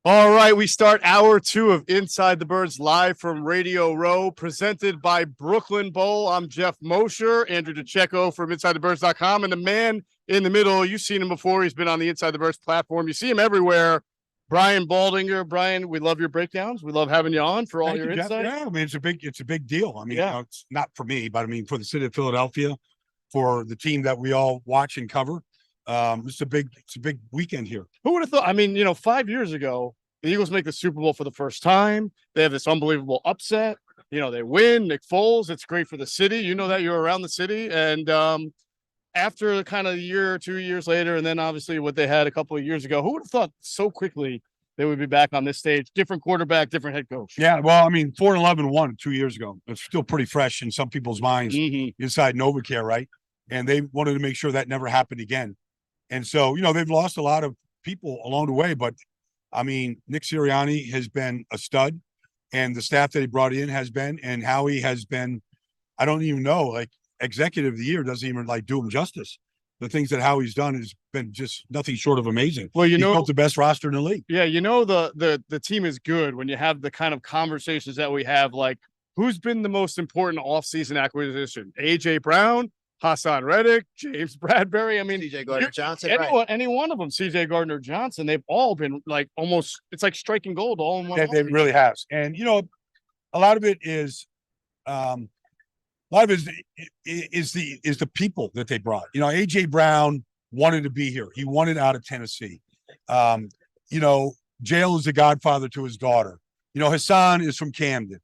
All right, we start hour 2 of Inside the Birds live from Radio Row, presented by Brooklyn Bowl. I'm Geoff Mosher, Andrew DeCecco from InsideTheBirds.com, and the man in the middle, you've seen him before. He's been on the Inside the Birds platform. You see him everywhere. Brian Baldinger. Brian, we love your breakdowns. We love having you on for all your insights. Yeah, I mean, it's a big deal. I mean, it's not for me, but I mean, for the city of Philadelphia, for the team that we all watch and cover. It's a big weekend here. Who would have thought? I mean, 5 years ago, the Eagles make the Super Bowl for the first time. They have this unbelievable upset. They win. Nick Foles. It's great for the city. You know that you're around the city. And after kind of a year or 2 years later, and then obviously what they had a couple of years ago, who would have thought so quickly they would be back on this stage? Different quarterback, different head coach. Yeah, well, I mean, 4-11 won 2 years ago. It's still pretty fresh in some people's minds inside NovaCare, right? And they wanted to make sure that never happened again. And so, they've lost a lot of people along the way, but I mean, Nick Sirianni has been a stud, and the staff that he brought in has been, and Howie has been, I don't even know, like executive of the year doesn't even do him justice. The things that Howie's done has been just nothing short of amazing. Well, he's built the best roster in the league. Yeah, the team is good when you have the kind of conversations that we have, like who's been the most important offseason acquisition? AJ Brown, Hassan Reddick, James Bradbury. I mean, CJ Gardner-Johnson. Any one of them, CJ Gardner-Johnson. They've all been like almost. It's like striking gold all in one. They really has, and a lot of it is, the people that they brought. AJ Brown wanted to be here. He wanted out of Tennessee. Jalen is the godfather to his daughter. Hassan is from Camden.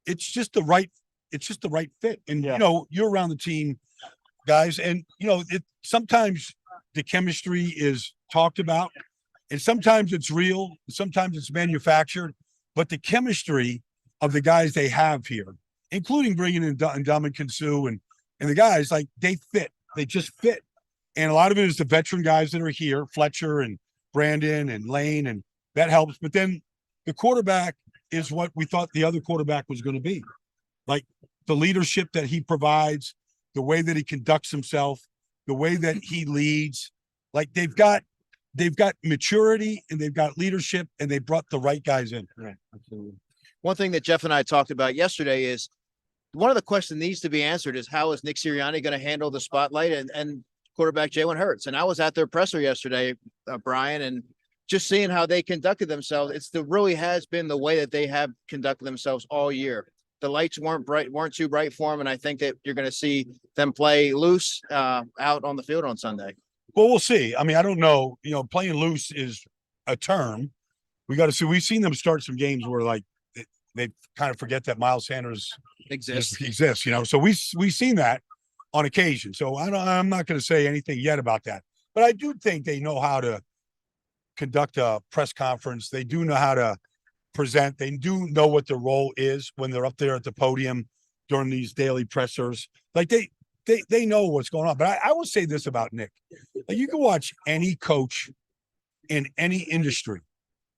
It's just the right fit. And, you're around the team, guys, and, sometimes the chemistry is talked about, and sometimes it's real, sometimes it's manufactured, but the chemistry of the guys they have here, including bringing in Ndamukong Suh and the guys, they fit. They just fit. And a lot of it is the veteran guys that are here, Fletcher and Brandon and Lane, and that helps. But then the quarterback is what we thought the other quarterback was going to be. The leadership that he provides, the way that he conducts himself, the way that he leads, they've got maturity and they've got leadership, and they brought the right guys in. Right. Absolutely. One thing that Geoff and I talked about yesterday is one of the questions needs to be answered is how is Nick Sirianni going to handle the spotlight and quarterback Jalen Hurts? And I was at their presser yesterday, Brian, and just seeing how they conducted themselves. Really has been the way that they have conducted themselves all year. The lights weren't too bright for them, and I think that you're going to see them play loose out on the field on Sunday. Well, we'll see. I mean, I don't know. Playing loose is a term. We got to see. We've seen them start some games where they kind of forget that Miles Sanders exists. So we've seen that on occasion. So I'm not going to say anything yet about that. But I do think they know how to conduct a press conference. They do know how to present. They do know what their role is when they're up there at the podium during these daily pressers. They know what's going on. But I will say this about Nick. You can watch any coach in any industry.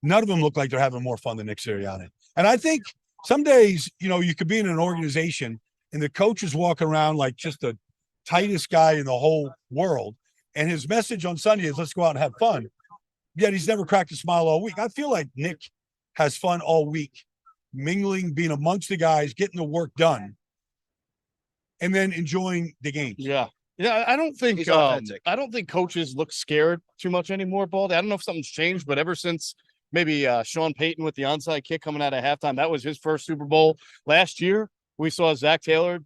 None of them look like they're having more fun than Nick Sirianni. And I think some days, you could be in an organization and the coach is walking around like just the tightest guy in the whole world. And his message on Sunday is, let's go out and have fun. Yet he's never cracked a smile all week. I feel like Nick has fun all week, mingling, being amongst the guys, getting the work done, and then enjoying the games. Yeah. I don't think coaches look scared too much anymore, Baldy. I don't know if something's changed, but ever since maybe Sean Payton with the onside kick coming out of halftime, that was his first Super Bowl. Last year, we saw Zach Taylor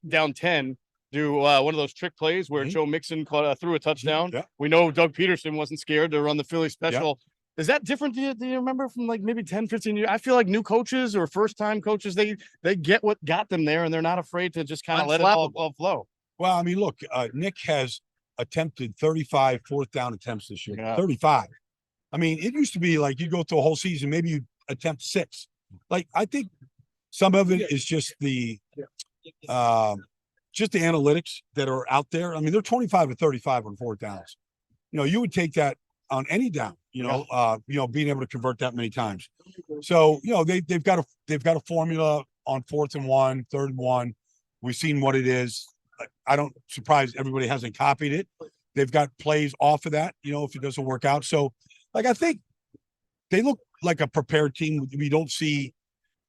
down 10 do one of those trick plays where Joe Mixon threw a touchdown. Yeah. We know Doug Peterson wasn't scared to run the Philly special. Yeah. Is that different? Do you remember from maybe 10, 15 years? I feel like new coaches or first-time coaches, they get what got them there, and they're not afraid to just kind of let it all flow. Well, I mean, look, Nick has attempted 35 fourth down attempts this year. Yeah. 35. I mean, it used to be you go through a whole season, maybe you attempt 6. I think some of it is just the analytics that are out there. I mean, they're 25 to 35 on fourth downs. You would take that on any down, being able to convert that many times. So, they've got a formula on 4th and 1, 3rd and 1. We've seen what it is. I don't surprise everybody hasn't copied it. They've got plays off of that, if it doesn't work out. So, I think they look like a prepared team. We don't see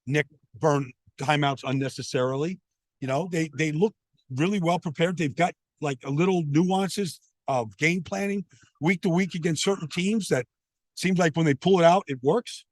Nick burn timeouts unnecessarily. They look really well prepared. They've got like a little nuances of game planning week to week against certain teams that seems like when they pull it out, it works.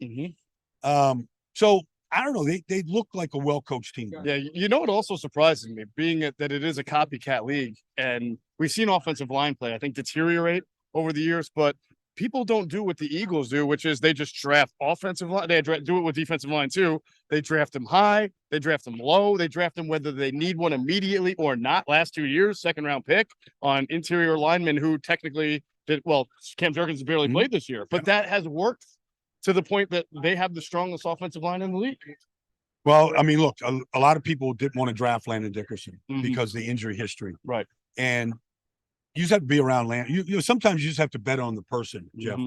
So I don't know. They look like a well-coached team. Yeah, what also surprises me, being that it is a copycat league, and we've seen offensive line play, I think, deteriorate over the years, but people don't do what the Eagles do, which is they just draft offensive line. They do it with defensive line too. They draft them high, they draft them low, they draft them whether they need one immediately or not. Last 2 years, second-round pick on interior linemen who technically did well. Cam Jurgens barely played this year, but that has worked to the point that they have the strongest offensive line in the league. Well, I mean, look, a lot of people didn't want to draft Landon Dickerson because of the injury history. Right. And you just have to be around Landon. Sometimes you just have to bet on the person, Jeff.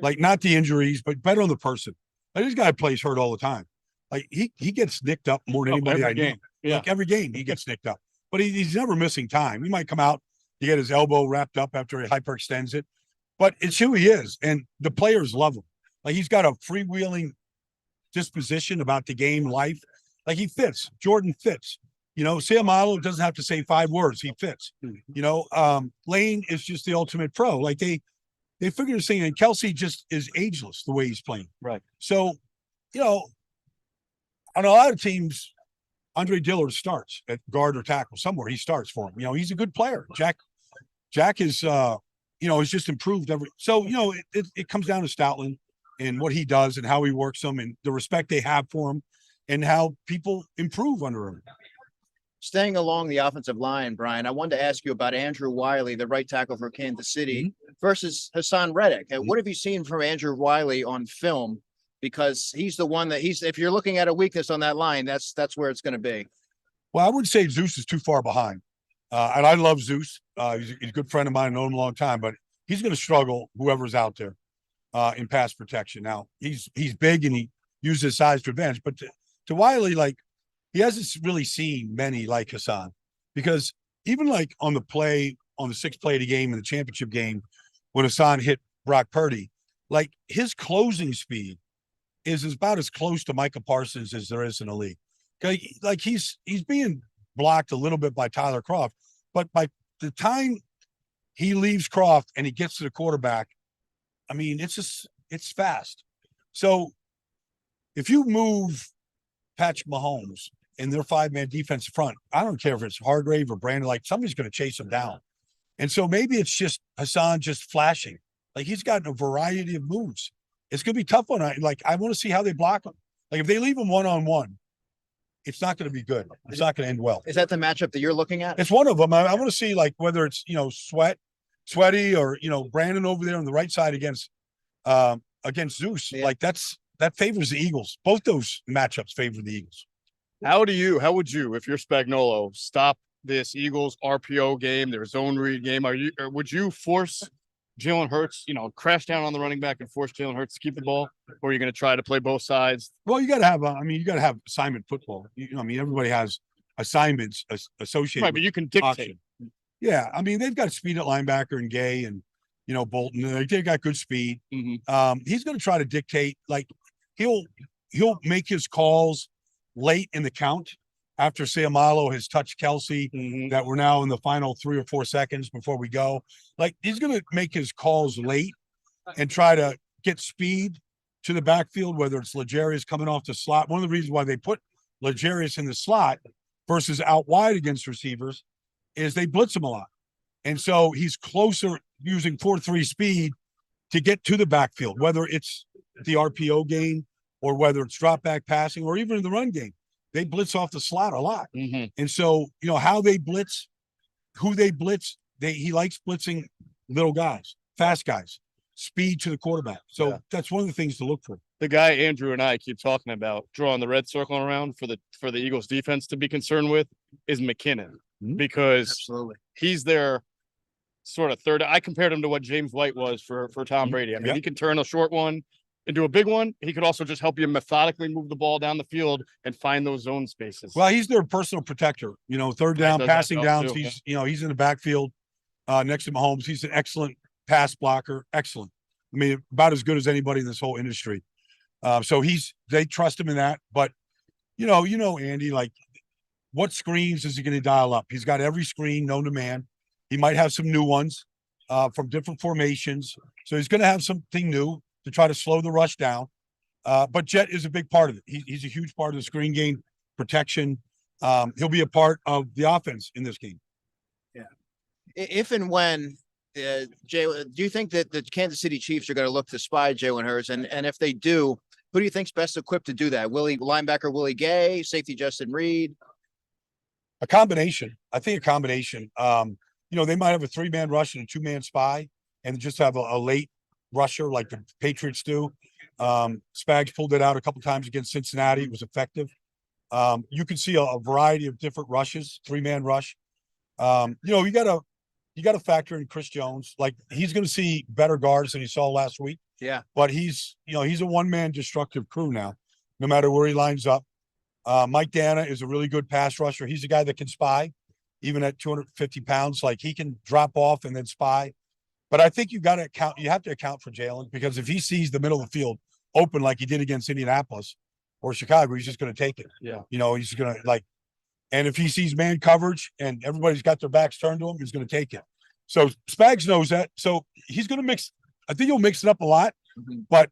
Like, not the injuries, but bet on the person. Like, this guy plays hurt all the time. Like, he gets nicked up more than anybody I know. Yeah. Like, every game he gets nicked up. But he's never missing time. He might come out to get his elbow wrapped up after he hyperextends it. But it's who he is. And the players love him. Like, he's got a freewheeling disposition about the game, life. Like, he fits. Jordan fits. Sirianni doesn't have to say 5 words. He fits. Lane is just the ultimate pro. Like, they figure this thing, and Kelce just is ageless the way he's playing. Right. So, on a lot of teams, Andre Dillard starts at guard or tackle somewhere. He starts for him. He's a good player. Jack is, has just improved every. So, it comes down to Stoutland and what he does and how he works them and the respect they have for him and how people improve under him. Staying along the offensive line, Brian, I wanted to ask you about Andrew Wiley, the right tackle for Kansas City, versus Hassan Reddick. And what have you seen from Andrew Wiley on film? Because he's the one that if you're looking at a weakness on that line, that's where it's going to be. Well, I wouldn't say Zeus is too far behind. And I love Zeus. He's a good friend of mine. I know him a long time, but he's going to struggle, whoever's out there, in pass protection. Now, he's big and he uses his size to advantage. But to Wiley, like, he hasn't really seen many like Hassan, because even like on the 6th play of the game in the championship game, when Hassan hit Brock Purdy, like, his closing speed is about as close to Micah Parsons as there is in the league. Like, he's being blocked a little bit by Tyler Kroft, but by the time he leaves Kroft and he gets to the quarterback, I mean, it's fast. So if you move Patrick Mahomes in their 5-man defensive front, I don't care if it's Hargrave or Brandon, like, somebody's going to chase him down. And so maybe it's just Hassan just flashing. Like, he's got a variety of moves. It's going to be tough on him. Like, I want to see how they block him. Like, if they leave him one-on-one, it's not going to be good. It's not going to end well. Is that the matchup that you're looking at? It's one of them. I want to see, like, whether it's, Sweaty or, Brandon over there on the right side against Zeus. Yeah. Like, that favors the Eagles. Both those matchups favor the Eagles. How would you, if you're Spagnuolo, stop this Eagles RPO game, their zone read game? Would you force Jalen Hurts, crash down on the running back and force Jalen Hurts to keep the ball? Or are you going to try to play both sides? Well, you got to have assignment football. Everybody has assignments associated. Right, but you can dictate. Auction. Yeah, they've got speed at linebacker and Gay and, Bolton. They've got good speed. He's going to try to dictate. Like, he'll make his calls late in the count after Sirianni has touched Kelce, that we're now in the final 3 or 4 seconds before we go. Like, he's going to make his calls late and try to get speed to the backfield, whether it's L'Jarius coming off the slot. One of the reasons why they put L'Jarius in the slot versus out wide against receivers is they blitz him a lot. And so he's closer using 4.3 speed to get to the backfield, whether it's the RPO game or whether it's drop back passing or even in the run game. They blitz off the slot a lot. And so, how they blitz, who they blitz, he likes blitzing little guys, fast guys, speed to the quarterback. So that's one of the things to look for. The guy Andrew and I keep talking about drawing the red circle around for the Eagles defense to be concerned with is McKinnon, because he's their sort of third. I compared him to what James White was for Tom Brady. He can turn a short one into a big one. He could also just help you methodically move the ball down the field and find those zone spaces. Well, he's their personal protector. Third down, passing downs. Too, he's in the backfield next to Mahomes. He's an excellent pass blocker. Excellent. I mean, about as good as anybody in this whole industry. So they trust him in that. But Andy, like, what screens is he going to dial up? He's got every screen known to man. He might have some new ones from different formations. So he's going to have something new to try to slow the rush down. But Jet is a big part of it. He's a huge part of the screen game, protection. He'll be a part of the offense in this game. Yeah. If and when, Jalen, do you think that the Kansas City Chiefs are going to look to spy Jalen Hurts? And if they do, who do you think's best equipped to do that? Linebacker Willie Gay, safety Justin Reid? A combination. I think a combination. They might have a 3-man rush and a 2-man spy and just have a late rusher like the Patriots do. Spags pulled it out a couple times against Cincinnati. It was effective. You can see a variety of different rushes, 3-man rush. You got to factor in Chris Jones. Like, he's going to see better guards than he saw last week. Yeah. But he's a 1-man destructive crew now, no matter where he lines up. Mike Dana is a really good pass rusher. He's a guy that can spy, even at 250 pounds. Like, he can drop off and then spy. But I think you have to account for Jalen, because if he sees the middle of the field open like he did against Indianapolis or Chicago, he's just going to take it. Yeah. He's going to and if he sees man coverage and everybody's got their backs turned to him, he's going to take it. So Spags knows that. So he's going to mix. I think he'll mix it up a lot, but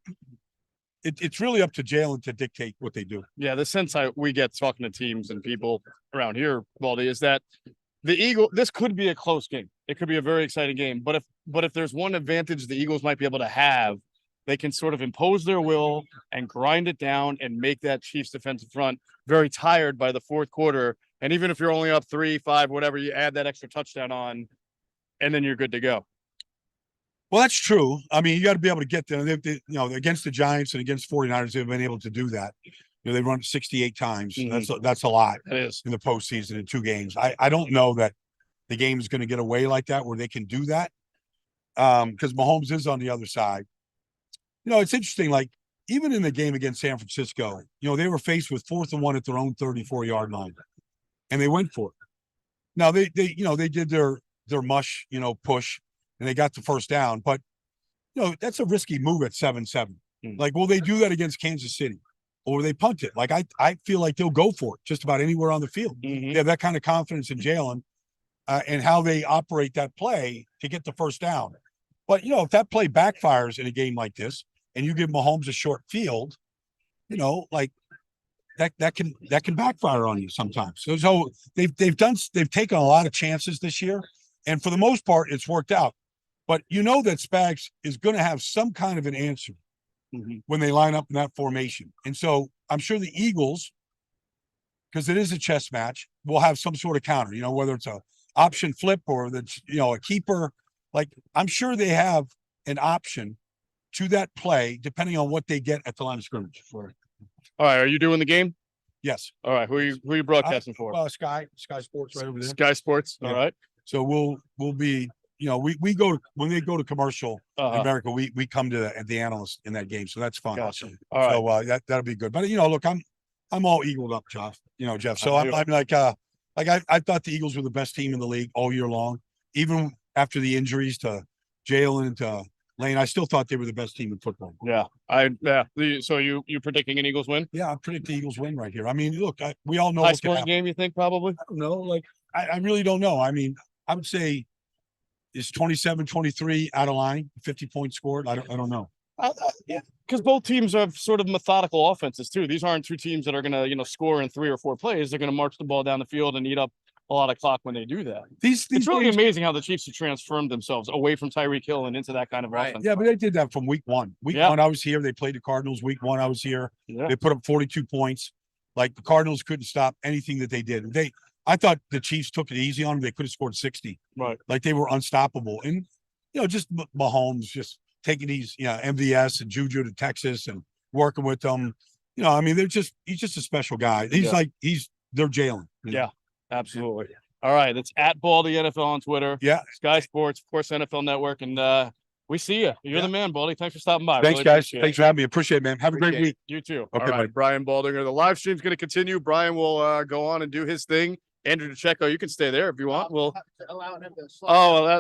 it's really up to Jalen to dictate what they do. Yeah, the sense we get talking to teams and people around here, Baldy, is that this could be a close game. It could be a very exciting game. But if there's one advantage the Eagles might be able to have, they can sort of impose their will and grind it down and make that Chiefs defensive front very tired by the fourth quarter. And even if you're only up 3, 5, whatever, you add that extra touchdown on, and then you're good to go. Well, that's true. I mean, you got to be able to get them. Against the Giants and against 49ers, they've been able to do that. They run 68 times. Mm-hmm. That's a lot. It is. In the postseason in 2 games. I don't know that the game is going to get away like that where they can do that, because Mahomes is on the other side. It's interesting. Like, even in the game against San Francisco, they were faced with 4th and 1 at their own 34-yard line, and they went for it. Now they did their mush, push, and they got the first down. But that's a risky move at 7-7. Like, will they do that against Kansas City, or they punt it? Like, I feel like they'll go for it just about anywhere on the field. Mm-hmm. They have that kind of confidence in Jalen and how they operate that play to get the first down. But if that play backfires in a game like this, and you give Mahomes a short field, like that can backfire on you sometimes. So they've taken a lot of chances this year, and for the most part, it's worked out. But that Spags is going to have some kind of an answer when they line up in that formation. And so I'm sure the Eagles, because it is a chess match, will have some sort of counter, whether it's a option flip or a keeper. Like, I'm sure they have an option to that play, depending on what they get at the line of scrimmage. All right, are you doing the game? Yes. All right, who are you broadcasting for? Sky Sports right over there. Sky Sports. Yeah. All right. So we'll be, we go when they go to commercial in America, we come to the analyst in that game, so that's fun. Gotcha. All right. So that'll be good. But look, I'm all eagled up, Jeff. So I'm like I thought the Eagles were the best team in the league all year long, even after the injuries to Jalen and to Lane. I still thought they were the best team in football. Yeah. So you predicting an Eagles win? Yeah, I predict the Eagles win right here. I mean, look, we all know high scoring game. You think probably? I don't know. Like, I really don't know. I mean, I would say is 27-23 out of line, 50 points scored. I don't know. Yeah, because both teams have sort of methodical offenses too. These aren't 2 teams that are going to score in 3 or 4 plays. They're going to march the ball down the field and eat up a lot of clock when they do that. It's really amazing how the Chiefs have transformed themselves away from Tyreek Hill and into that kind of offense. Yeah, but they did that from week 1. Week 1, I was here. They played the Cardinals. Week 1, I was here. Yeah. They put up 42 points. Like, the Cardinals couldn't stop anything that they did. I thought the Chiefs took it easy on them. They could have scored 60. Right. Like, they were unstoppable. And, just Mahomes just taking these, MVS and Juju to Texas and working with them. I mean, he's just a special guy. They're Jalen. Yeah, absolutely. All right. It's at Baldy NFL on Twitter. Yeah. Sky Sports, of course, NFL Network. And We see you. You're the man, Baldy. Thanks for stopping by. Thanks, really guys. Thanks for having me. Appreciate it, man. Have a great week. You too. Okay, All right, buddy. Brian Baldinger. The live stream's going to continue. Brian will go on and do his thing. Andrew DeCecco, you can stay there if you want.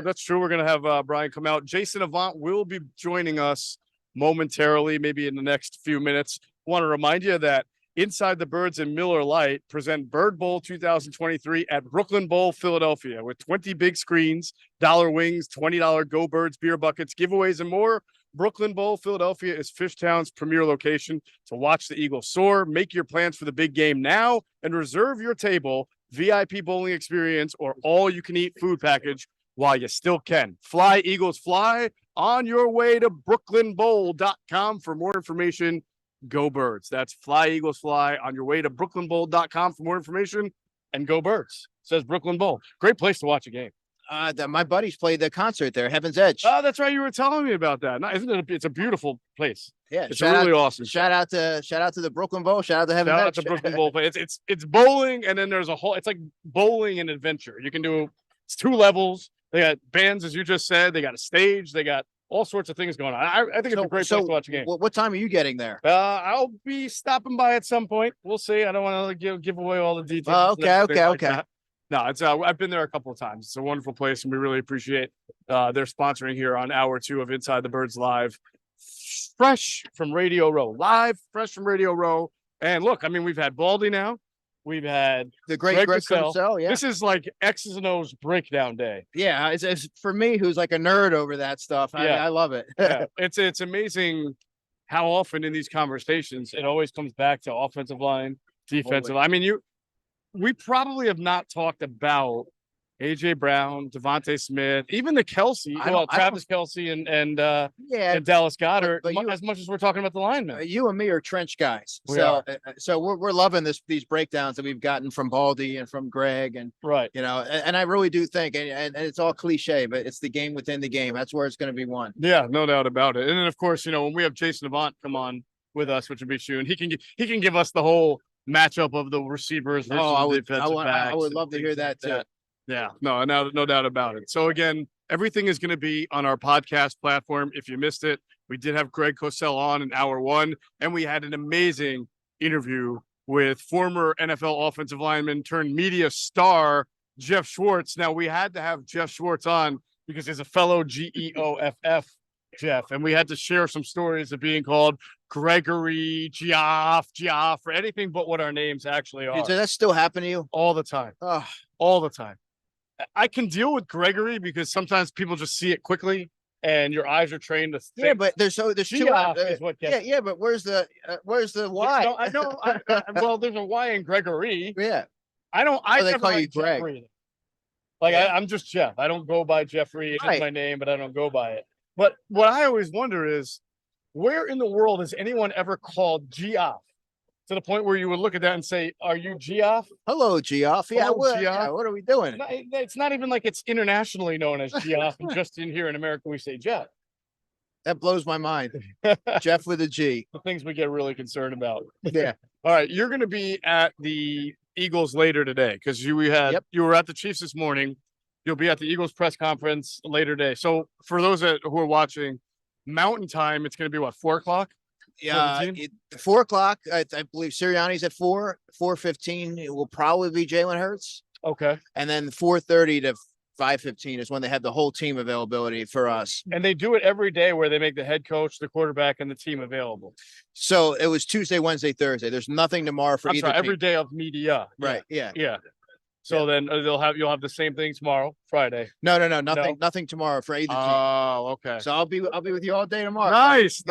That's true. We're going to have Brian come out. Jason Avant will be joining us momentarily, maybe in the next few minutes. Want to remind you that Inside the Birds and Miller Lite present Bird Bowl 2023 at Brooklyn Bowl, Philadelphia, with 20 big screens, dollar wings, $20 Go Birds beer buckets, giveaways, and more. Brooklyn Bowl, Philadelphia is Fishtown's premier location to watch the Eagles soar. Make your plans for the big game now and reserve your table, VIP bowling experience, or all-you-can-eat food package while you still can. Fly, Eagles, fly. On your way to brooklynbowl.com for more information. Go Birds. That's Fly, Eagles, fly. On your way to brooklynbowl.com for more information. And Go Birds. Says Brooklyn Bowl. Great place to watch a game. My buddies played the concert there, Heaven's Edge. Oh, that's right. You were telling me about that. No, isn't it? It's a beautiful place. Yeah, it's really awesome. Shout out to the Brooklyn Bowl. Shout out to Heaven's Edge. Shout out to Brooklyn Bowl. It's bowling, and then there's a whole. It's like bowling and adventure. You can do. It's 2 levels. They got bands, as you just said. They got a stage. They got all sorts of things going on. I think it's a great place to watch a game. What time are you getting there? I'll be stopping by at some point. We'll see. I don't want to give away all the details. Oh, okay. No, it's I've been there a couple of times. It's a wonderful place, and we really appreciate their sponsoring here on hour 2 of Inside the Birds Live, fresh from Radio Row. And look, I mean, we've had Baldy now. We've had the great Greg Cosell. Yeah, this is like X's and O's breakdown day. Yeah, it's for me, who's like a nerd over that stuff. I love it. Yeah. It's amazing how often in these conversations it always comes back to offensive line, defensive. I mean, we probably have not talked about AJ Brown, Devontae Smith, even the Kelce, Travis Kelce and Dallas Goedert, but as much as we're talking about the linemen. You and me are trench guys. So we're loving these breakdowns that we've gotten from Baldy and from Greg and and I really do think and it's all cliche, but it's the game within the game. That's where it's going to be won. Yeah, no doubt about it. And then of course, when we have Jason Avant come on with us, which would be soon, he can give us the whole matchup of the receivers versus the defensive backs. I would love to hear that too. Yeah, no doubt about it. So again, everything is going to be on our podcast platform. If you missed it, we did have Greg Cosell on in hour 1, and we had an amazing interview with former NFL offensive lineman turned media star, Geoff Schwartz. Now, we had to have Geoff Schwartz on because he's a fellow Geoff, Geoff, and we had to share some stories of being called Gregory, Geoff, or anything but what our names actually are. Does that still happen to you? All the time. Oh. All the time. I can deal with Gregory because sometimes people just see it quickly and your eyes are trained to think. Yeah, but there's 2 is what gets but where's the Y? No, I know. Well, there's a Y in Gregory. Yeah. They call you Greg. I'm just Geoff. I don't go by Jeffrey. It's just my name, but I don't go by it. But what I always wonder is, where in the world has anyone ever called Geoff to the point where you would look at that and say, "Are you Geoff?" Hello, Geoff. Yeah, what are we doing? It's not even like it's internationally known as Geoff, and just in here in America we say Geoff. That blows my mind. Geoff with a G. The things we get really concerned about. Yeah. All right, you're going to be at the Eagles later today because you were at the Chiefs this morning. You'll be at the Eagles press conference later today. So for those who are watching, Mountain Time, it's going to be what, 4:00? Yeah, 4:00. I believe Sirianni's at 4:15. It will probably be Jalen Hurts. Okay. And then 4:30 to 5:15 is when they have the whole team availability for us. And they do it every day where they make the head coach, the quarterback, and the team available. So it was Tuesday, Wednesday, Thursday. There's nothing tomorrow for either team. Every day of media. Right. Yeah. So then you'll have the same thing tomorrow, Friday. No, nothing tomorrow for either team. Oh, okay. So I'll be with you all day tomorrow. Nice.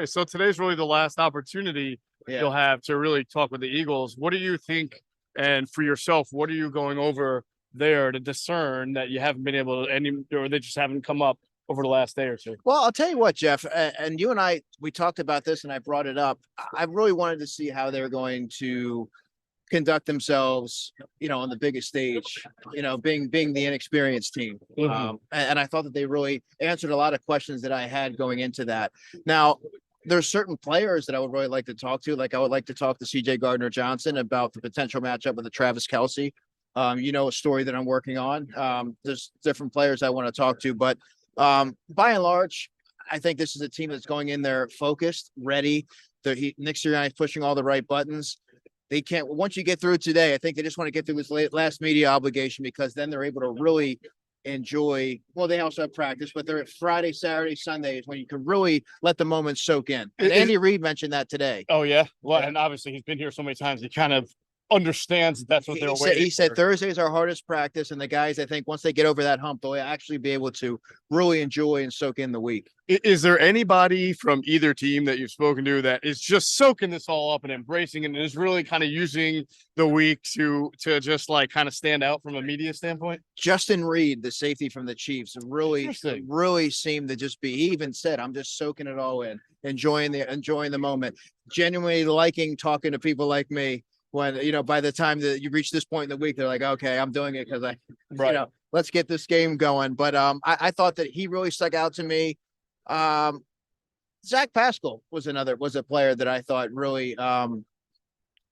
So today's really the last opportunity you'll have to really talk with the Eagles. What do you think? And for yourself, what are you going over there to discern that you haven't been able to or they just haven't come up over the last day or 2? Well, I'll tell you what, Geoff, and you and we talked about this and I brought it up. I really wanted to see how they're going to conduct themselves, on the biggest stage, being the inexperienced team. Mm-hmm. And I thought that they really answered a lot of questions that I had going into that. Now, there's certain players that I would really like to talk to. Like I would like to talk to CJ Gardner-Johnson about the potential matchup with the Travis Kelce. A story that I'm working on. There's different players I want to talk to, but By and large, I think this is a team that's going in there focused, ready. Nick Sirianni pushing all the right buttons. They can't, once you get through today, I think they just want to get through this last media obligation, because then they're able to really enjoy. Well, they also have practice, but they're at Friday, Saturday, Sunday is when you can really let the moment soak in. And Andy Reid mentioned that today. Oh, yeah. Well, and obviously he's been here so many times. He kind of understands that's what they're waiting. He said Thursdays are hardest practice, and the guys, I think, once they get over that hump, they'll actually be able to really enjoy and soak in the week. Is there anybody from either team that you've spoken to that is just soaking this all up and embracing it and is really kind of using the week to just like kind of stand out from a media standpoint? Justin Reid, the safety from the Chiefs, really seemed to just be. He even said, "I'm just soaking it all in, enjoying the moment, genuinely liking talking to people like me." When, by the time that you reach this point in the week, they're like, okay, I'm doing it because let's get this game going. But I thought that he really stuck out to me. Zach Pascal was a player that I thought really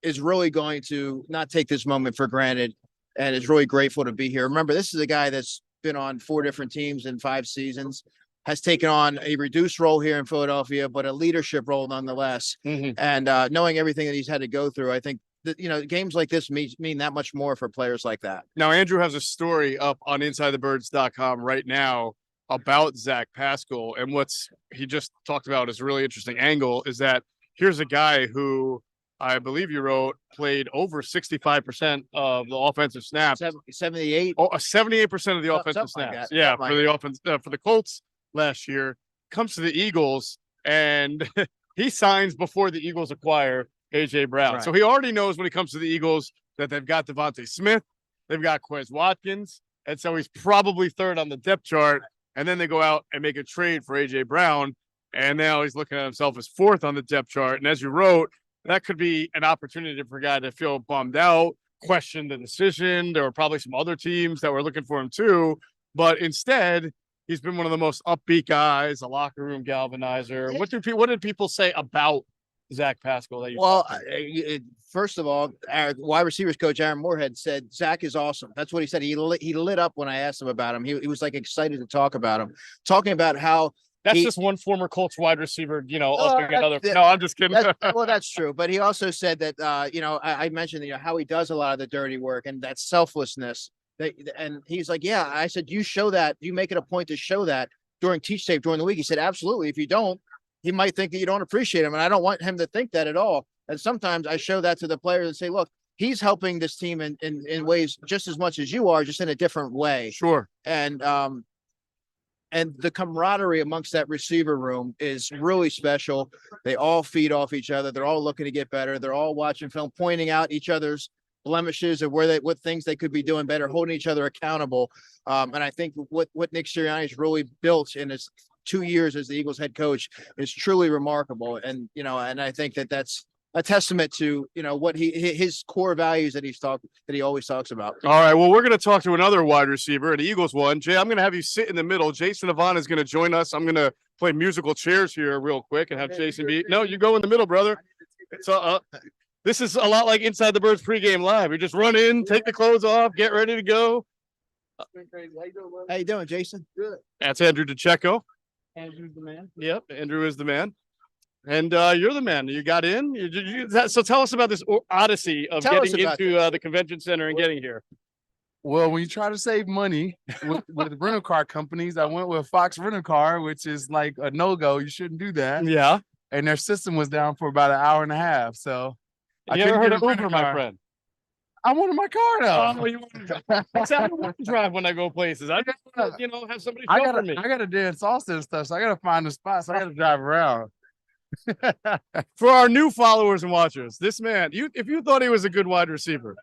is really going to not take this moment for granted and is really grateful to be here. Remember, this is a guy that's been on 4 different teams in 5 seasons, has taken on a reduced role here in Philadelphia, but a leadership role nonetheless. Mm-hmm. And knowing everything that he's had to go through, I think that, games like this mean that much more for players like that. Now, Andrew has a story up on InsideTheBirds.com right now about Zach Pascal, and what's he just talked about is a really interesting angle. Is that here's a guy who I believe you wrote played over 65% of the offensive snaps. 78. 78% of the offensive snaps. Yeah, for the offense for the Colts last year. Comes to the Eagles, and he signs before the Eagles acquire AJ Brown. Right. So he already knows when he comes to the Eagles that they've got Devontae Smith, they've got Quez Watkins, and so he's probably 3rd on the depth chart. And then they go out and make a trade for AJ Brown, and now he's looking at himself as 4th on the depth chart. And as you wrote, that could be an opportunity for a guy to feel bummed out, question the decision. There were probably some other teams that were looking for him too, but instead, he's been one of the most upbeat guys, a locker room galvanizer. What did people say about Zach Pascal? First of all, our wide receivers coach Aaron Moorhead said Zach is awesome. That's what he said. He lit up when I asked him about him. He was like excited to talk about him, talking about how that's just one former Colts wide receiver. No, I'm just kidding. That's true. But he also said that I mentioned how he does a lot of the dirty work and that selflessness. And he's like, yeah. I said, you show that. You make it a point to show that during teach tape during the week. He said, absolutely. If you don't, he might think that you don't appreciate him. And I don't want him to think that at all. And sometimes I show that to the players and say, look, he's helping this team in ways just as much as you are, just in a different way. Sure. And the camaraderie amongst that receiver room is really special. They all feed off each other. They're all looking to get better. They're all watching film, pointing out each other's blemishes and what things they could be doing better, holding each other accountable. And I think what Nick Sirianni has really built in his 2 years as the Eagles head coach is truly remarkable. And, and I think that's a testament to, what his core values that he always talks about. All right. Well, we're going to talk to another wide receiver, an Eagles one. Jay, I'm going to have you sit in the middle. Jason Avant is going to join us. I'm going to play musical chairs here real quick and have Jason be. No, you go in the middle, brother. It's this is a lot like Inside the Birds pregame live. You just run in, take the clothes off, get ready to go. How you doing, Jason? Good. That's Andrew DeCecco. Andrew's the man. Yep, Andrew is the man. And you're the man. You got in. So tell us about this odyssey of getting into the convention center and getting here. Well, when you try to save money with rental car companies, I went with Fox Rental Car, which is like a no-go. You shouldn't do that. Yeah. And their system was down for about an hour and a half. So you ever heard of Uber, my friend? I wanted my car though. That's how I want to drive when I go places. I just have somebody chauffeur me. I got to dance salsa and stuff, so I got to find the spot. So I got to drive around. For our new followers and watchers, this man, if you thought he was a good wide receiver,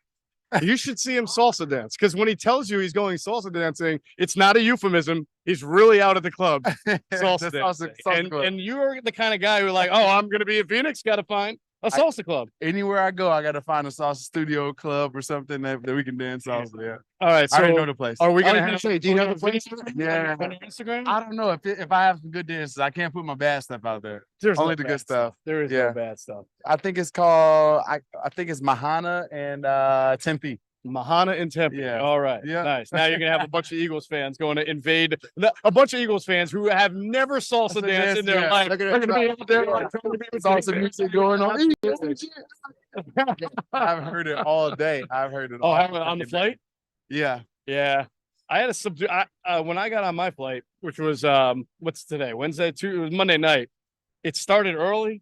you should see him salsa dance. Because when he tells you he's going salsa dancing, it's not a euphemism. He's really out at the club salsa dancing. And you're the kind of guy who I'm going to be in Phoenix, got to find a salsa club. Anywhere I go, I got to find a salsa studio club or something that we can dance salsa. Yeah. All right. So I already know the place. Are we going to say, do you know the place? Yeah. On your Instagram? I don't know if I have some good dances. I can't put my bad stuff out there. There's only no the bad good stuff. There is no bad stuff. I think it's called. I think it's Mahana and Tempe. Mahana and Tempe. Yeah. All right. Yeah. Nice. Now you're gonna have a bunch of Eagles fans going to invade a bunch of Eagles fans who have never salsa danced in their life. They're They're gonna gonna be out there like trying to be with Salsa music going on. I've heard it all day. I've heard it. Oh, all on the flight? Yeah. Yeah. I had a when I got on my flight, which was what's today? Wednesday, it was Monday night. It started early,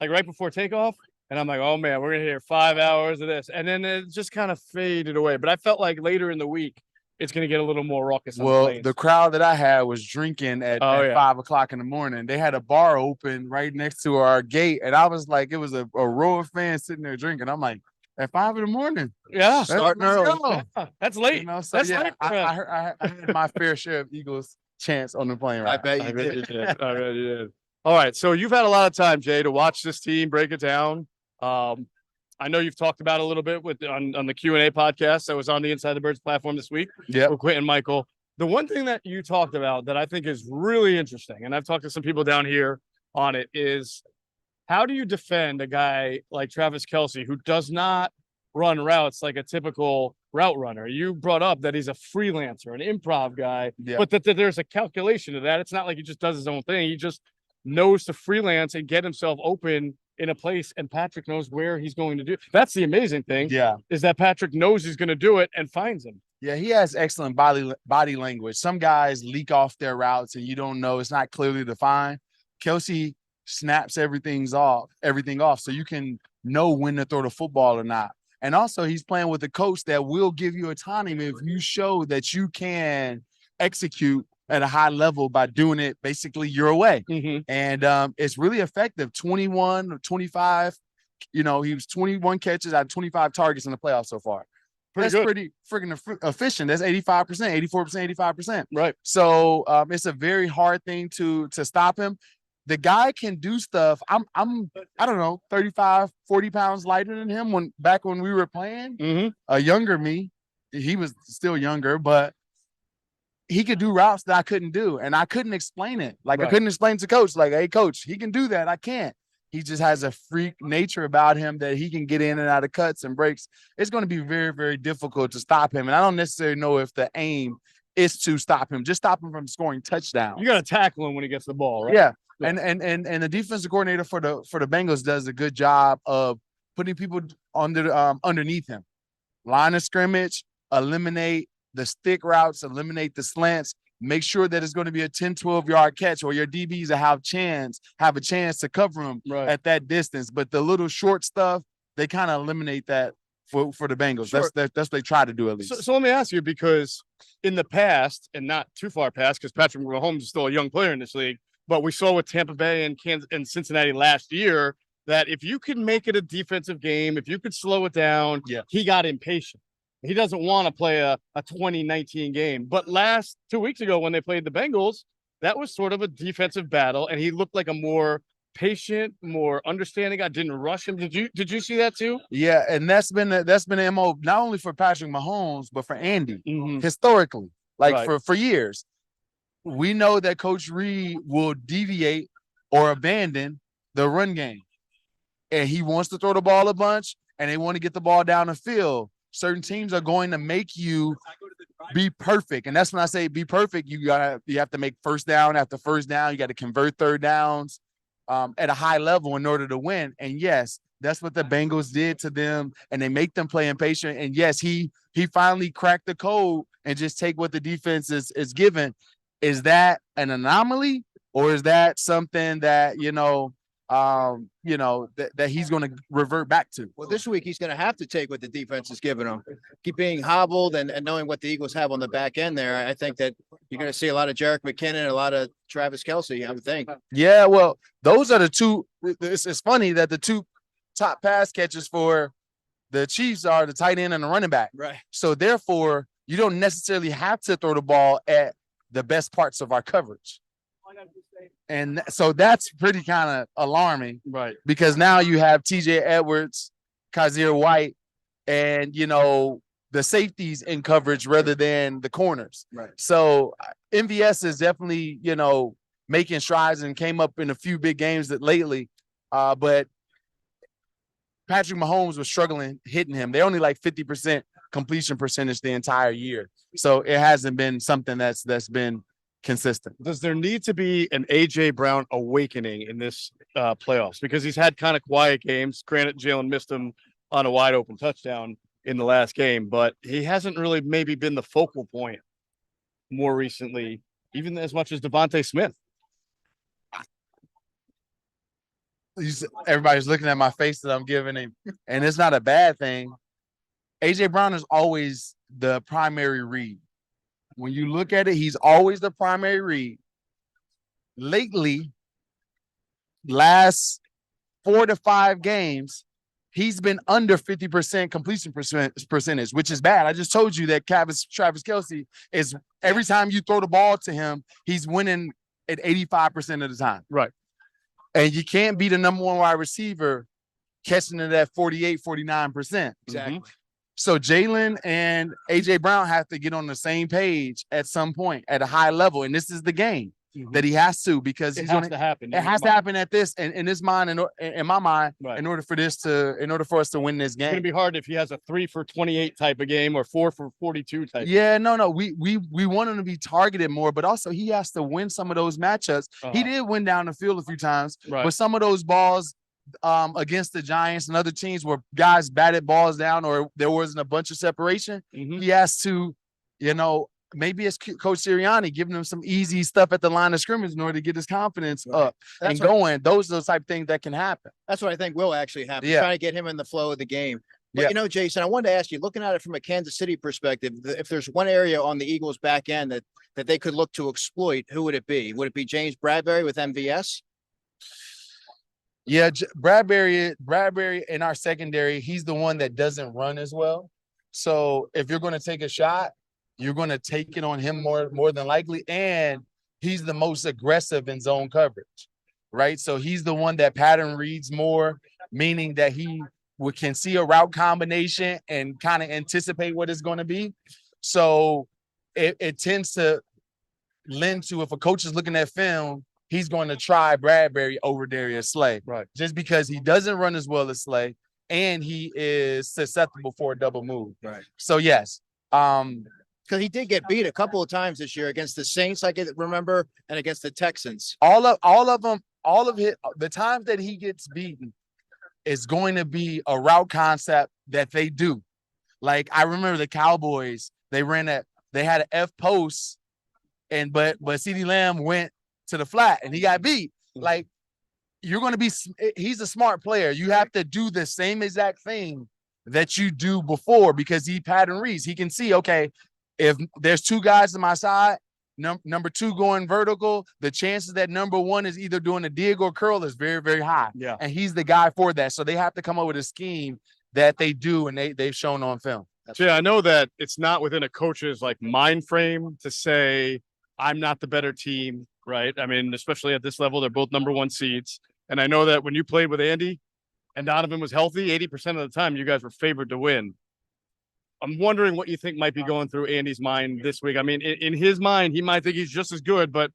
like right before takeoff. And I'm like, oh man, we're gonna hear 5 hours of this. And then it just kind of faded away. But I felt like later in the week, it's gonna get a little more raucous. Well, the crowd that I had was drinking at 5 o'clock in the morning. They had a bar open right next to our gate, and I was like, it was a row of fans sitting there drinking. I'm like, at 5 in the morning, yeah, starting early. Yeah, that's late. You know, so That's yeah, late. I had my fair share of Eagles chants on the plane ride. I bet you I bet did. you did. I bet you did. All right, so you've had a lot of time, Jay, to watch this team break it down. I know you've talked about it a little bit on the Q&A podcast that was on the Inside the Birds platform this week. Yeah, with Quentin Michael. The one thing that you talked about that I think is really interesting, and I've talked to some people down here on it, is how do you defend a guy like Travis Kelce who does not run routes like a typical route runner? You brought up that he's a freelancer, an improv guy, but that there's a calculation to that. It's not like he just does his own thing. He just knows to freelance and get himself open in a place, and Patrick knows where he's going to do. That's the amazing thing. Yeah, is that Patrick knows he's going to do it and finds him. Yeah, he has excellent body language. Some guys leak off their routes and you don't know, it's not clearly defined. Kelce snaps everything off, so you can know when to throw the football or not. And also he's playing with a coach that will give you autonomy if you show that you can execute at a high level by doing it basically your way. Mm-hmm. And it's really effective. 21 or 25, he was 21 catches out of 25 targets in the playoffs so far. That's pretty freaking efficient. That's 85%, 84%, 85%. Right. So it's a very hard thing to stop him. The guy can do stuff. I don't know, 35, 40 pounds lighter than him back when we were playing. Mm-hmm. A younger me. He was still younger, but he could do routes that I couldn't do. And I couldn't explain it. I couldn't explain to coach, like, hey, coach, he can do that. I can't. He just has a freak nature about him that he can get in and out of cuts and breaks. It's going to be very, very difficult to stop him. And I don't necessarily know if the aim is to stop him. Just stop him from scoring touchdowns. You got to tackle him when he gets the ball, right? Yeah. And the defensive coordinator for the Bengals does a good job of putting people underneath him. Line of scrimmage, eliminate the stick routes, eliminate the slants. Make sure that it's going to be a 10, 12-yard catch, or your DBs will have a chance to cover them at that distance. But the little short stuff, they kind of eliminate that for the Bengals. Sure. That's what they try to do at least. So let me ask you, because in the past, and not too far past, because Patrick Mahomes is still a young player in this league, but we saw with Tampa Bay and Kansas and Cincinnati last year that if you could make it a defensive game, if you could slow it down, he got impatient. He doesn't want to play a 2019 game. But 2 weeks ago when they played the Bengals, that was sort of a defensive battle, and he looked like a more patient, more understanding guy. Didn't rush him. Did you see that too? Yeah, and that's been the MO not only for Patrick Mahomes but for Andy historically, for years. We know that Coach Reid will deviate or abandon the run game, and he wants to throw the ball a bunch, and they want to get the ball down the field. Certain teams are going to make you be perfect. And that's when I say be perfect. You have to make first down after first down. You got to convert third downs at a high level in order to win. And yes, that's what the Bengals did to them. And they make them play impatient. And yes, he finally cracked the code and just take what the defense is given. Is that an anomaly, or is that something that, that he's going to revert back to? Well, this week he's going to have to take what the defense is giving him. Keep being hobbled and knowing what the Eagles have on the back end there. I think that you're going to see a lot of Jerick McKinnon, a lot of Travis Kelce, I would think. Yeah, well, those are the two. It's funny that the two top pass catchers for the Chiefs are the tight end and the running back. Right. So therefore, you don't necessarily have to throw the ball at the best parts of our coverage. And so that's pretty kind of alarming, right? Because now you have TJ Edwards, Kazir White, and the safeties in coverage rather than the corners. Right. So MVS is definitely making strides and came up in a few big games lately, but Patrick Mahomes was struggling hitting him. They're only like 50% completion percentage the entire year. So it hasn't been something that's been consistent. Does there need to be an AJ Brown awakening in this playoffs? Because he's had kind of quiet games. Granted, Jalen missed him on a wide open touchdown in the last game, but he hasn't really maybe been the focal point more recently, even as much as Devontae Smith. Everybody's looking at my face that I'm giving him, and it's not a bad thing. AJ Brown is always the primary read. When you look at it, he's always the primary read. Lately, last 4 to 5 games, he's been under 50% completion percentage, which is bad. I just told you that Travis Kelce is every time you throw the ball to him, he's winning at 85% of the time. Right. And you can't be the number one wide receiver catching it at 48, 49%. Exactly. So Jalen and AJ Brown have to get on the same page at some point at a high level. And this is the game that he has to, because it has to happen. It has to happen at this in his mind, in my mind, right, in order for us to win this game. It's gonna be hard if he has a 3 for 28 type of game or 4 for 42 type. Yeah, no. We want him to be targeted more, but also he has to win some of those matchups. He did win down the field a few times, right, but some of those balls against the Giants and other teams where guys batted balls down or there wasn't a bunch of separation, he has to, maybe it's Coach Sirianni giving him some easy stuff at the line of scrimmage in order to get his confidence up and going. Those are the type of things that can happen. That's what I think will actually happen. Trying to get him in the flow of the game. But Jason, I wanted to ask you, looking at it from a Kansas City perspective, if there's one area on the Eagles back end that they could look to exploit, who would it be? Would it be James Bradberry with MVS? Yeah, Bradberry in our secondary, he's the one that doesn't run as well. So if you're going to take a shot, you're going to take it on him more than likely. And he's the most aggressive in zone coverage, right? So he's the one that pattern reads more, meaning that he can see a route combination and kind of anticipate what it's going to be. So it tends to lend to, if a coach is looking at film, he's going to try Bradberry over Darius Slay, right? Just because he doesn't run as well as Slay, and he is susceptible for a double move, right? So yes, because he did get beat a couple of times this year against the Saints, I can remember, and against the Texans. All of the times that he gets beaten is going to be a route concept that they do. Like I remember the Cowboys, they had an F post, but CeeDee Lamb went to the flat and he got beat. Like he's a smart player. You have to do the same exact thing that you do before because he pattern reads. He can see, okay, if there's 2 guys to my side, number 2 going vertical, the chances that number 1 is either doing a dig or curl is very, very high. Yeah. And he's the guy for that. So they have to come up with a scheme that they do and they've shown on film. I know that it's not within a coach's mind frame to say I'm not the better team. Right. I mean, especially at this level, they're both number 1 seeds. And I know that when you played with Andy and Donovan was healthy, 80% of the time you guys were favored to win. I'm wondering what you think might be going through Andy's mind this week. I mean, in his mind, he might think he's just as good, but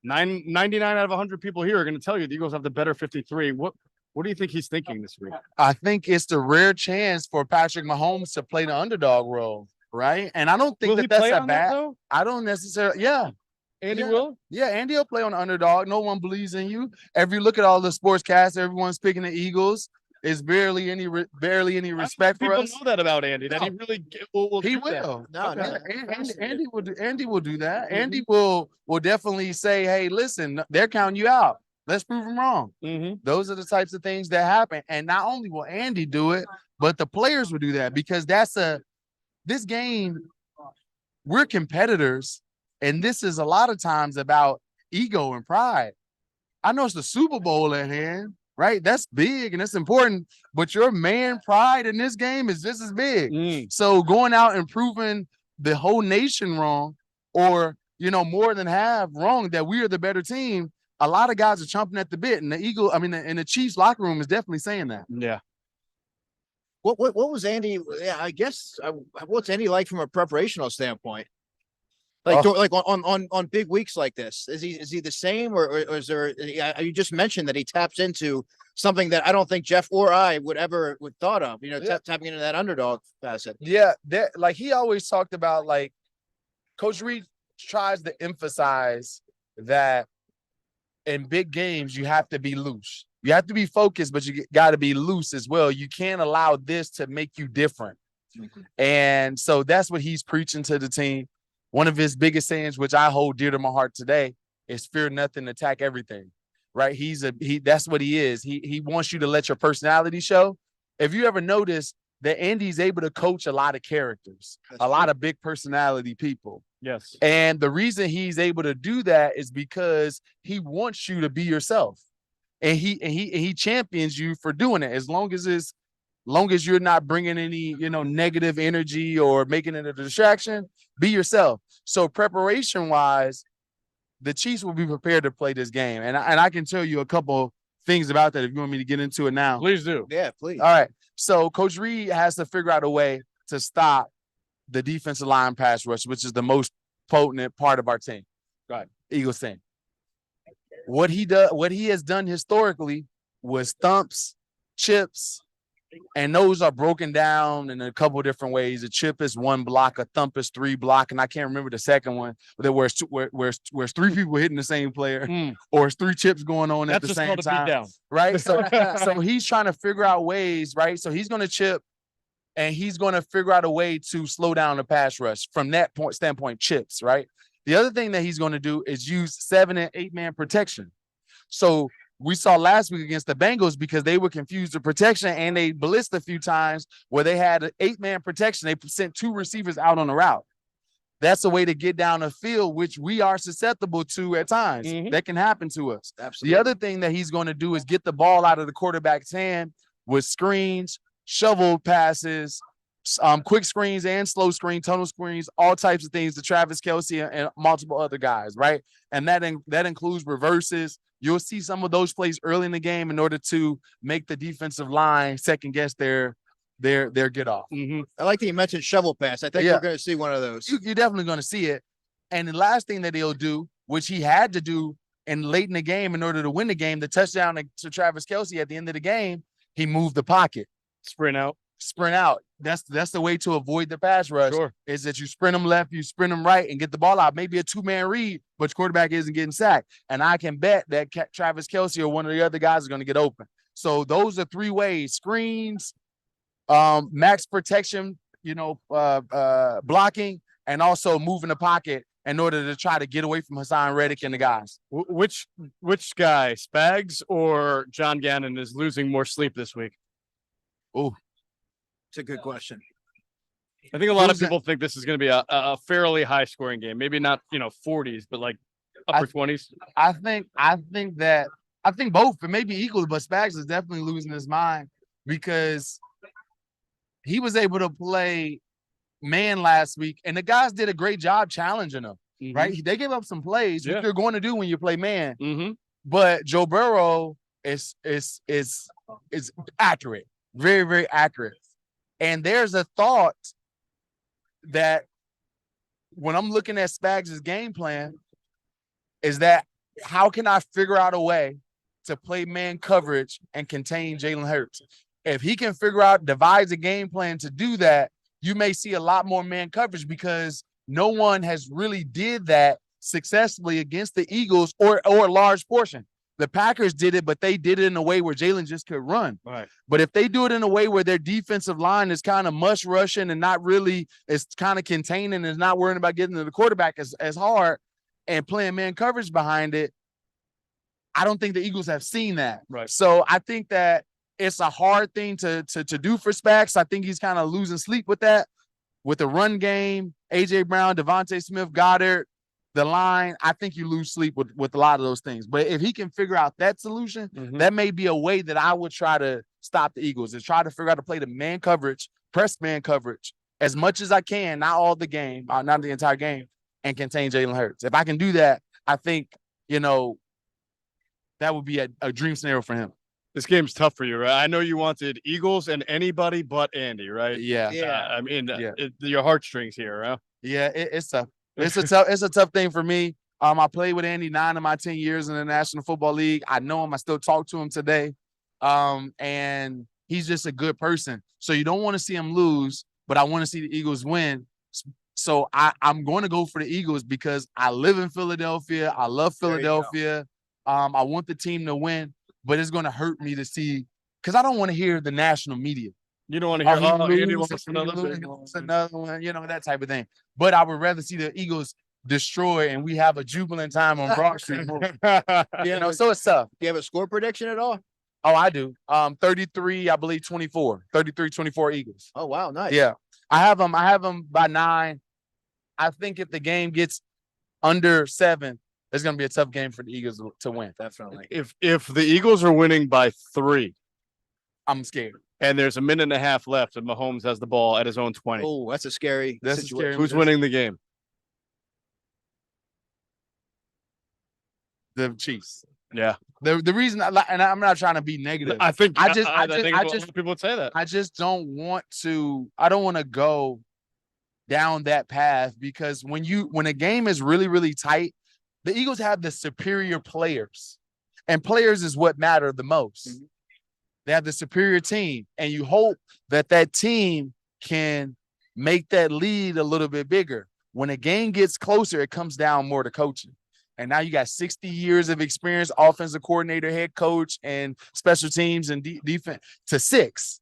99 out of 100 people here are going to tell you the Eagles have the better 53. What do you think he's thinking this week? I think it's the rare chance for Patrick Mahomes to play the underdog role, right? And I don't think that's a bad. I don't necessarily. Yeah. Andy will? Yeah, Andy will play on the underdog. No one believes in you. If you look at all the sportscasts, everyone's picking the Eagles. There's barely any respect for us. People know that about Andy. That he really will. He will. Andy will do. Andy will do that. Mm-hmm. Andy will definitely say, "Hey, listen, they're counting you out. Let's prove them wrong." Mm-hmm. Those are the types of things that happen. And not only will Andy do it, but the players will do that because this game. We're competitors. And this is a lot of times about ego and pride. I know it's the Super Bowl at hand, right? That's big and it's important, but your man pride in this game is just as big. So going out and proving the whole nation wrong or, more than half wrong that we are the better team, a lot of guys are chomping at the bit. And the Chiefs locker room is definitely saying that. Yeah. What was Andy? Yeah, I guess what's Andy like from a preparational standpoint? Like, like on big weeks like this, is he the same, or is there? You just mentioned that he taps into something that I don't think Geoff or I would thought of. Tapping into that underdog facet. Yeah, like he always talked about, like Coach Reid tries to emphasize that in big games you have to be loose. You have to be focused, but you got to be loose as well. You can't allow this to make you different. And so that's what he's preaching to the team. One of his biggest sayings, which I hold dear to my heart today, is fear nothing, attack everything. Right? That's what he is. He wants you to let your personality show. If you ever notice that Andy's able to coach a lot of characters, lot of big personality people. Yes. And the reason he's able to do that is because he wants you to be yourself. And he champions you for doing it, as long as you're not bringing any, negative energy or making it a distraction. Be yourself. So preparation wise, the Chiefs will be prepared to play this game, and I can tell you a couple things about that if you want me to get into it now. Please do. Yeah, please. All right. So Coach Reid has to figure out a way to stop the defensive line pass rush, which is the most potent part of our team. Right. Eagles team. What he has done historically was thumps, chips, and those are broken down in a couple of different ways. A chip is one block, a thump is 3 block, and I can't remember the second one, where it's 3 people hitting the same player, or it's 3 chips going on at the same time. Right? So he's trying to figure out ways, right? So he's going to chip, and he's going to figure out a way to slow down the pass rush from that standpoint, chips, right? The other thing that he's going to do is use 7 and 8 man protection. So we saw last week against the Bengals, because they were confused with protection and they blitzed a few times where they had an 8 man protection. They sent 2 receivers out on the route. That's a way to get down the field, which we are susceptible to at times. That can happen to us. Absolutely. The other thing that he's going to do is get the ball out of the quarterback's hand with screens, shovel passes, quick screens and slow screen, tunnel screens, all types of things to Travis Kelce and multiple other guys, right? And that includes reverses. You'll see some of those plays early in the game in order to make the defensive line second guess their get off. I like that you mentioned shovel pass. I think we're going to see one of those. You're definitely going to see it. And the last thing that he'll do, which he had to do late in the game in order to win the game, the touchdown to Travis Kelce at the end of the game, he moved the pocket. Sprint out. That's the way to avoid the pass rush. Sure. Is that you sprint them left, you sprint them right, and get the ball out. Maybe a 2-man read, but your quarterback isn't getting sacked. And I can bet that Travis Kelce or one of the other guys is going to get open. So those are 3 ways: screens, max protection, blocking, and also moving the pocket in order to try to get away from Hassan Reddick and the guys. Which guy, Spags or John Gannon, is losing more sleep this week? Oh, it's a good question. I think a lot of people think this is going to be a fairly high scoring game. Maybe not, 40s, but like upper 20s. I think both, but maybe equal, but Spags is definitely losing his mind because he was able to play man last week, and the guys did a great job challenging him. Right? They gave up some plays, which you're going to do when you play man. But Joe Burrow is accurate, very, very accurate. And there's a thought that when I'm looking at Spags' game plan is that how can I figure out a way to play man coverage and contain Jalen Hurts? If he can devise a game plan to do that, you may see a lot more man coverage because no one has really did that successfully against the Eagles or a large portion. The Packers did it, but they did it in a way where Jalen just could run. Right. But if they do it in a way where their defensive line is kind of mush rushing and not really, it's kind of containing and is not worrying about getting to the quarterback as hard and playing man coverage behind it, I don't think the Eagles have seen that. Right. So I think that it's a hard thing to do for Spags. I think he's kind of losing sleep with that. With the run game, A.J. Brown, Devontae Smith, Goddard, the line, I think you lose sleep with a lot of those things. But if he can figure out that solution, that may be a way that I would try to stop the Eagles, is try to figure out to play the man coverage, press man coverage, as much as I can, not all the game, not the entire game, and contain Jalen Hurts. If I can do that, I think, that would be a dream scenario for him. This game's tough for you, right? I know you wanted Eagles and anybody but Andy, right? Yeah. Your heartstrings here, huh? Yeah, it's tough. It's a tough thing for me. I played with Andy 9 of my 10 years in the National Football League. I know him. I still talk to him today. And he's just a good person. So you don't want to see him lose, but I want to see the Eagles win. So I'm going to go for the Eagles because I live in Philadelphia. I love Philadelphia. I want the team to win, but it's going to hurt me to see because I don't want to hear the national media. You don't want to hear, Andy lost another one, that type of thing. But I would rather see the Eagles destroy and we have a jubilant time on Broad Street. So it's tough. Do you have a score prediction at all? Oh, I do. 33, I believe 24. 33-24 Eagles. Oh, wow, nice. Yeah. I have them by 9. I think if the game gets under 7, it's going to be a tough game for the Eagles to win. Definitely. If the Eagles are winning by 3, I'm scared. And there's a minute and a half left, and Mahomes has the ball at his own 20. Oh, that's a scary situation. Who's winning the game? The Chiefs. Yeah. The reason, and I'm not trying to be negative. I think I just people would say that. I just don't want to. I don't want to go down that path because when a game is really, really tight, the Eagles have the superior players, and players is what matter the most. Mm-hmm. They have the superior team, and you hope that team can make that lead a little bit bigger. When a game gets closer, it comes down more to coaching. And now you got 60 years of experience, offensive coordinator, head coach, and special teams and defense to 6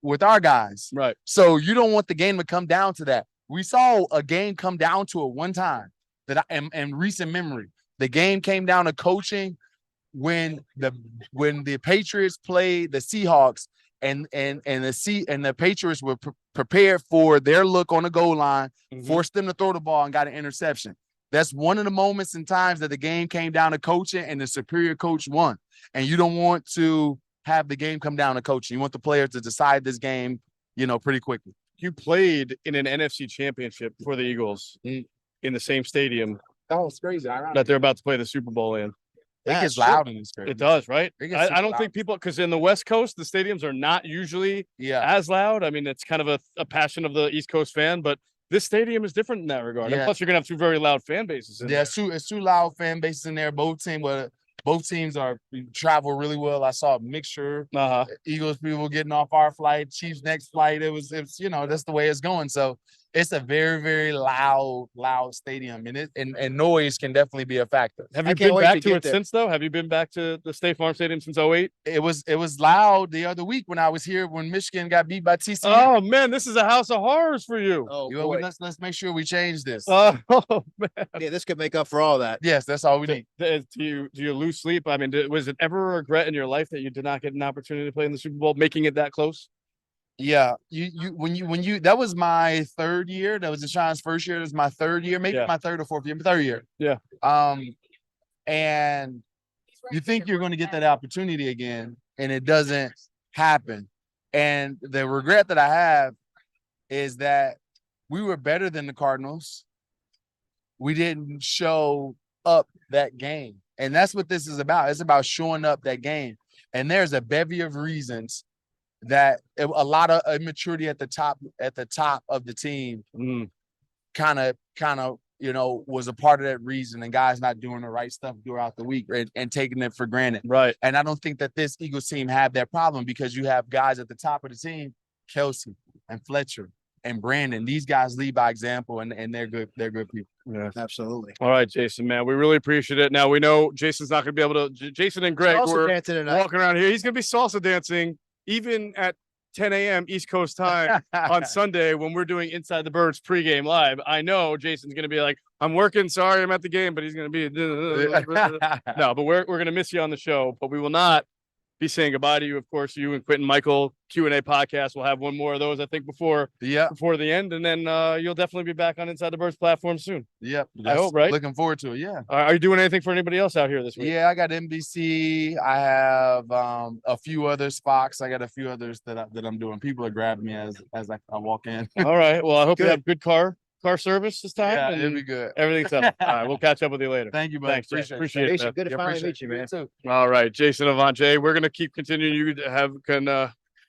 with our guys. Right. So you don't want the game to come down to that. We saw a game come down to it one time that in recent memory. The game came down to coaching when the Patriots played the Seahawks and the Patriots were prepared for their look on the goal line, forced them to throw the ball and got an interception. That's one of the moments and times that the game came down to coaching and the superior coach won. And you don't want to have the game come down to coaching. You want the players to decide this game, pretty quickly. You played in an NFC championship for the Eagles in the same stadium. Oh, it's crazy. That they're about to play the Super Bowl in. It gets loud in this stadium. It does, right? I don't think people, because in the West Coast, the stadiums are not usually as loud. I mean, it's kind of a passion of the East Coast fan, but this stadium is different in that regard. Yeah. And plus, you're going to have 2 very loud fan bases in there. It's 2 loud fan bases in there. Both teams travel really well. I saw a mixture. Eagles people getting off our flight, Chiefs next flight. It's that's the way it's going. So it's a very, very loud stadium, and noise can definitely be a factor. Have you been back to it since though? Have you been back to the State Farm Stadium since 2008? It was loud the other week when I was here when Michigan got beat by TCU. Oh man, this is a house of horrors for you. Oh, let's make sure we change this. Oh man, yeah, this could make up for all that. Yes, that's all we need. Do you lose sleep? I mean, was it ever a regret in your life that you did not get an opportunity to play in the Super Bowl, making it that close? Yeah, when you that was my 3rd year. That was Deshaun's first year. It was my 3rd year, maybe my 3rd or 4th year, 3rd year. Yeah. And you think you're going to get that opportunity again, and it doesn't happen. And the regret that I have is that we were better than the Cardinals. We didn't show up that game, and that's what this is about. It's about showing up that game. And there's a bevy of reasons that a lot of immaturity at the top of the team kind of was a part of that reason, and guys not doing the right stuff throughout the week and taking it for granted. Right. And I don't think that this Eagles team have that problem because you have guys at the top of the team, Kelce and Fletcher and Brandon. These guys lead by example, and they're good people. Yeah, absolutely. All right, Jason, man, we really appreciate it. Now we know Jason's not going to be able to. Jason and Greg were walking around here. He's going to be salsa dancing even at 10 a.m. East Coast time on Sunday when we're doing Inside the Birds pregame live. I know Jason's going to be like, I'm working. Sorry, I'm at the game, but he's going to be no, but we're going to miss you on the show, but we will not be saying goodbye to you. Of course, you and Quentin Michael Q&A podcast. We'll have one more of those, I think, before the end, and then you'll definitely be back on Inside the Birds platform soon. Yep, I hope, right? Looking forward to it. Yeah. Are you doing anything for anybody else out here this week? Yeah, I got NBC. I have a few others, Fox. I got a few others that I'm doing. People are grabbing me as I walk in. All right. Well, I hope you have good car service this time. Yeah, it'll be good. Everything's up. All right, we'll catch up with you later. Thank you, buddy. Thanks. Appreciate it. Jason, good to finally meet you, man. All right, Jason Avant. We're gonna keep continuing. You to have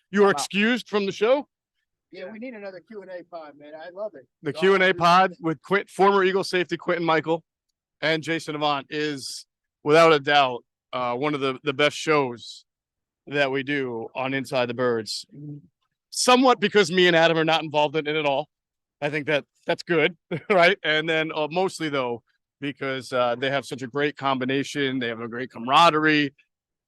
you are excused from the show. Yeah, we need another Q&A pod, man. I love it. The Q&A pod with former Eagle safety Quentin Michael and Jason Avant is, without a doubt, one of the best shows that we do on Inside the Birds. Somewhat because me and Adam are not involved in it at all. I think that's good, right? And then mostly, though, because they have such a great combination. They have a great camaraderie.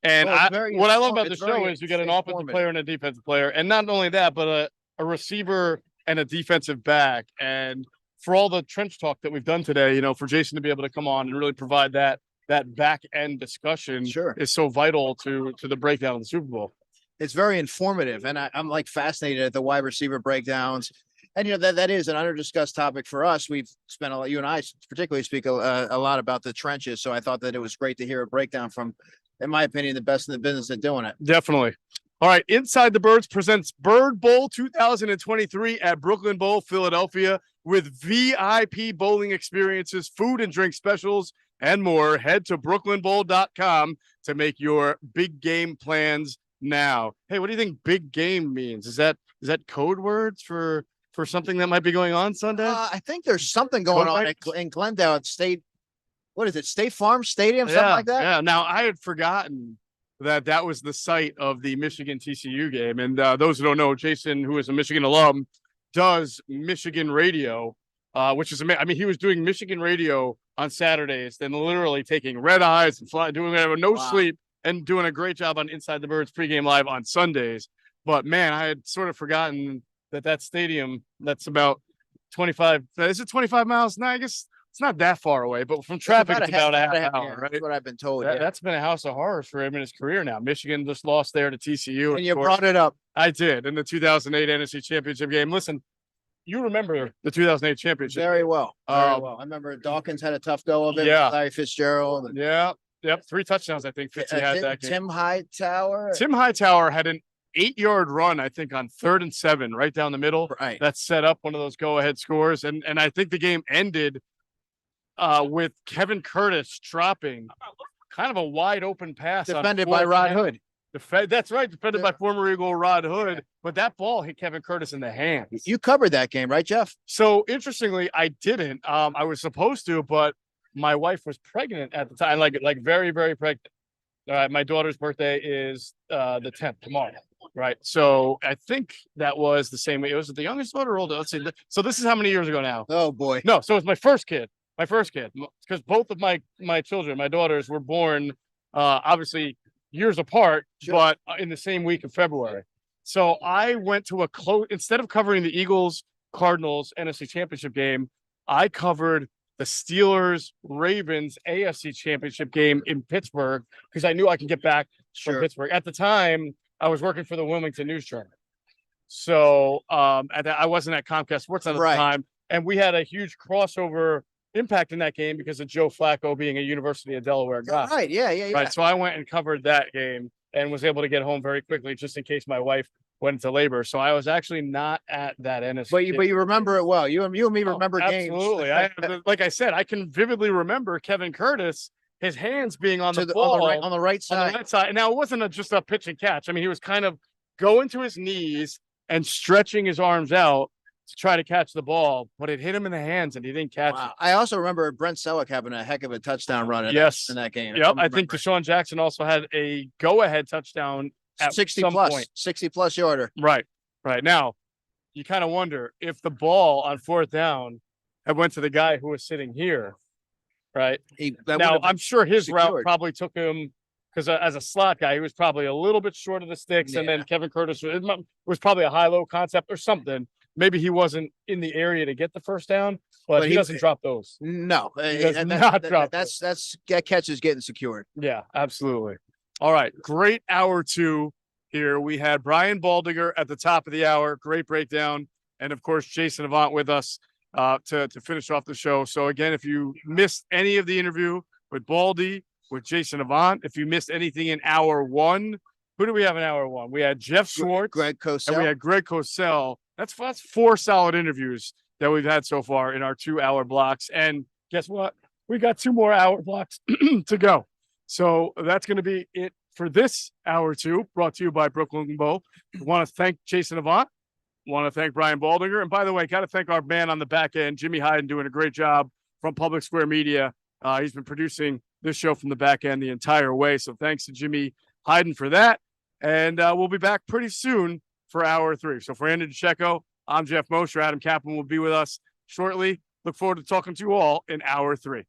And what I love about the show is you get an offensive player and a defensive player. And not only that, but a receiver and a defensive back. And for all the trench talk that we've done today, for Jason to be able to come on and really provide that back end discussion is so vital to the breakdown of the Super Bowl. It's very informative. And I'm like fascinated at the wide receiver breakdowns. And, that is an under-discussed topic for us. We've spent a lot, you and I particularly speak a lot about the trenches. So I thought that it was great to hear a breakdown from, in my opinion, the best in the business at doing it. Definitely. All right. Inside the Birds presents Bird Bowl 2023 at Brooklyn Bowl, Philadelphia, with VIP bowling experiences, food and drink specials, and more. Head to brooklynbowl.com to make your big game plans now. Hey, what do you think big game means? Is that code words for something that might be going on Sunday? I think there's something going on in Glendale at State. What is it? State Farm Stadium, something like that? Yeah. Now, I had forgotten that was the site of the Michigan TCU game. And those who don't know, Jason, who is a Michigan alum, does Michigan radio, which is amazing. I mean, he was doing Michigan radio on Saturdays, then literally taking red eyes and doing whatever, no sleep, and doing a great job on Inside the Birds pregame live on Sundays. But man, I had sort of forgotten that stadium, that's about 25. Is it 25 miles? No, I guess it's not that far away, but from traffic, it's about a half hour, right? That's what I've been told. That's been a house of horrors for him in his career now. Michigan just lost there to TCU. And you brought it up. I did, in the 2008 NFC Championship game. Listen, you remember the 2008 championship. Very well. Very well. I remember Dawkins had a tough go of it. Yeah. Larry Fitzgerald. Yep. 3 touchdowns, I think. Fitzy had that game. Tim Hightower had an 8-yard run, I think, on 3rd and 7, right down the middle. Right. That set up one of those go-ahead scores. And I think the game ended with Kevin Curtis dropping kind of a wide open pass. Defended by Rod Hood. That's right. Defended by former Eagle Rod Hood. But that ball hit Kevin Curtis in the hands. You covered that game, right, Geoff? So interestingly, I didn't. I was supposed to, but my wife was pregnant at the time, like very, very pregnant. My daughter's birthday is the 10th, tomorrow. Right. So I think that was the same way. It was the youngest daughter or older. Let's see. So this is how many years ago now? Oh, boy. No. So it was my first kid, because both of my children, my daughters, were born obviously years apart, but in the same week of February. So I went to instead of covering the Eagles Cardinals NFC Championship game, I covered the Steelers Ravens AFC Championship game in Pittsburgh because I knew I could get back from Pittsburgh. At the time, I was working for the Wilmington News Journal. So I wasn't at Comcast Sports at the time. And we had a huge crossover impact in that game because of Joe Flacco being a University of Delaware guy. Right. Yeah. Right. So I went and covered that game and was able to get home very quickly just in case my wife went into labor. So I was actually not at that NFC. But you remember it well. You and me remember games. Absolutely. Like I said, I can vividly remember Kevin Curtis, his hands being on the ball on the right side. On the right side. Now it wasn't just a pitch and catch. I mean, he was kind of going to his knees and stretching his arms out to try to catch the ball, but it hit him in the hands and he didn't catch it. I also remember Brent Selleck having a heck of a touchdown run in that game. Yep. I think Deshaun Jackson also had a go-ahead touchdown at 60 plus yarder. Right. Now, you kind of wonder if the ball on 4th down had went to the guy who was sitting here, right? Now, I'm sure his route probably took him because as a slot guy, he was probably a little bit short of the sticks, and then Kevin Curtis was probably a high-low concept or something. Maybe he wasn't in the area to get the first down, but he doesn't drop those. No, he does not drop those. That catch is getting secured. Yeah, absolutely. All right, great hour 2 here. We had Brian Baldinger at the top of the hour, great breakdown, and of course Jason Avant with us to finish off the show. So again, if you missed any of the interview with Baldy, with Jason Avant, if you missed anything in hour 1, who do we have in hour 1? We had Jeff Schwartz, Greg Cosell, and we had Greg Cosell. That's 4 solid interviews that we've had so far in our 2-hour blocks. And guess what? We got 2 more hour blocks to go. So that's going to be it for this hour 2, brought to you by Brooklyn Bowl. I want to thank Jason Avant Want to thank Brian Baldinger. And by the way, got to thank our man on the back end, Jimmy Hyden, doing a great job from Public Square Media. He's been producing this show from the back end the entire way. So thanks to Jimmy Hyden for that. And we'll be back pretty soon for hour 3. So for Andy DeCecco, I'm Geoff Mosher. Adam Caplan will be with us shortly. Look forward to talking to you all in hour 3.